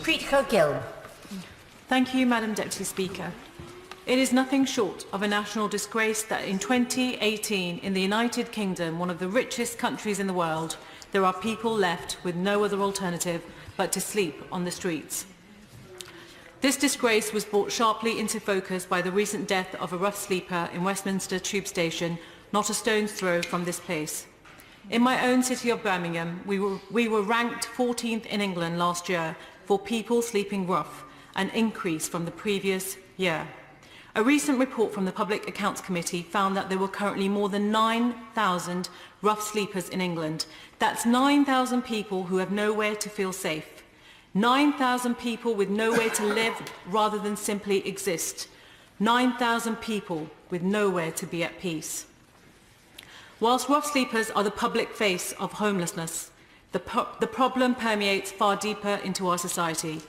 Preet Gill. Thank you, Madam Deputy Speaker. It is nothing short of a national disgrace that in 2018, in the United Kingdom, one of the richest countries in the world, there are people left with no other alternative but to sleep on the streets. This disgrace was brought sharply into focus by the recent death of a rough sleeper in Westminster Tube Station, not a stone's throw from this place. In my own city of Birmingham, we were ranked 14th in England last year for people sleeping rough, an increase from the previous year. A recent report from the Public Accounts Committee found that there were currently more than 9,000 rough sleepers in England. That's 9,000 people who have nowhere to feel safe. 9,000 people with nowhere to live rather than simply exist. 9,000 people with nowhere to be at peace. Whilst rough sleepers are the public face of homelessness, the problem permeates far deeper into our society.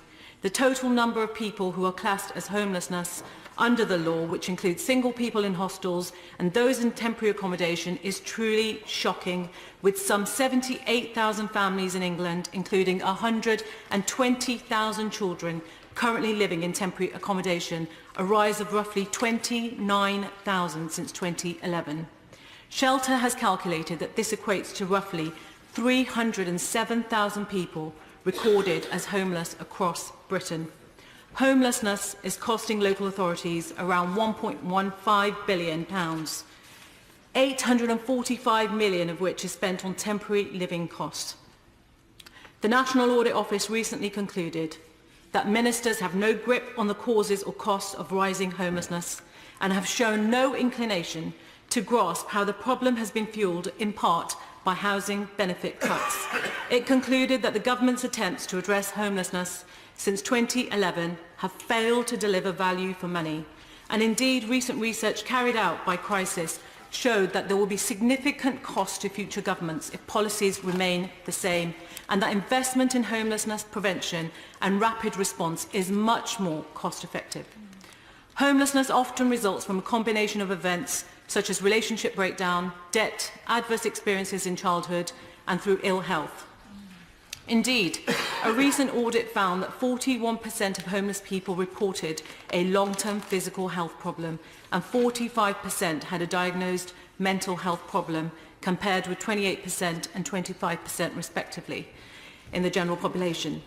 The total number of people who are classed as homelessness under the law, which includes single people in hostels and those in temporary accommodation, is truly shocking, with some 78,000 families in England, including 120,000 children, currently living in temporary accommodation, a rise of roughly 29,000 since 2011. Shelter has calculated that this equates to roughly 307,000 people recorded as homeless across Britain. Homelessness is costing local authorities around £1.15 billion, 845 million of which is spent on temporary living costs. The National Audit Office recently concluded that ministers have no grip on the causes or costs of rising homelessness and have shown no inclination to grasp how the problem has been fuelled in part by housing benefit cuts. It concluded that the government's attempts to address homelessness since 2011 have failed to deliver value for money. And indeed, recent research carried out by Crisis showed that there will be significant cost to future governments if policies remain the same, and that investment in homelessness prevention and rapid response is much more cost-effective. Homelessness often results from a combination of events such as relationship breakdown, debt, adverse experiences in childhood, and through ill health. Indeed, a recent audit found that 41% of homeless people reported a long-term physical health problem, and 45% had a diagnosed mental health problem, compared with 28% and 25% respectively in the general population.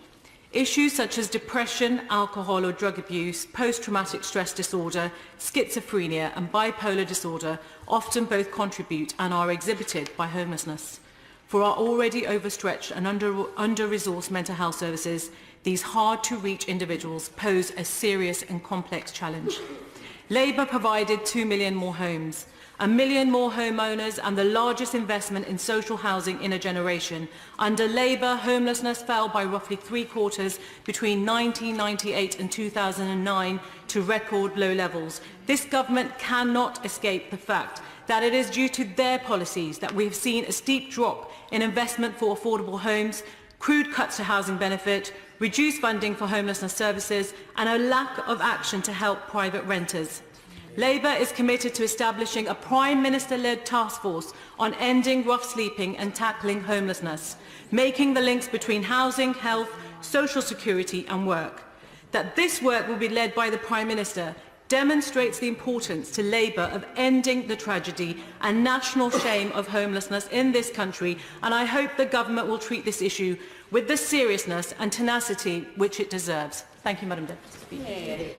Issues such as depression, alcohol or drug abuse, post-traumatic stress disorder, schizophrenia and bipolar disorder often both contribute and are exhibited by homelessness. For our already overstretched and under-resourced mental health services, these hard-to-reach individuals pose a serious and complex challenge. Labour provided 2 million more homes, 1 million more homeowners and the largest investment in social housing in a generation. Under Labour, homelessness fell by roughly three-quarters between 1998 and 2009 to record low levels. This government cannot escape the fact that it is due to their policies that we have seen a steep drop in investment for affordable homes, crude cuts to housing benefit, reduced funding for homelessness services and a lack of action to help private renters. Labour is committed to establishing a Prime Minister-led task force on ending rough sleeping and tackling homelessness, making the links between housing, health, social security and work. That this work will be led by the Prime Minister demonstrates the importance to Labour of ending the tragedy and national shame of homelessness in this country, and I hope the government will treat this issue with the seriousness and tenacity which it deserves. Thank you, Madam Deputy Speaker.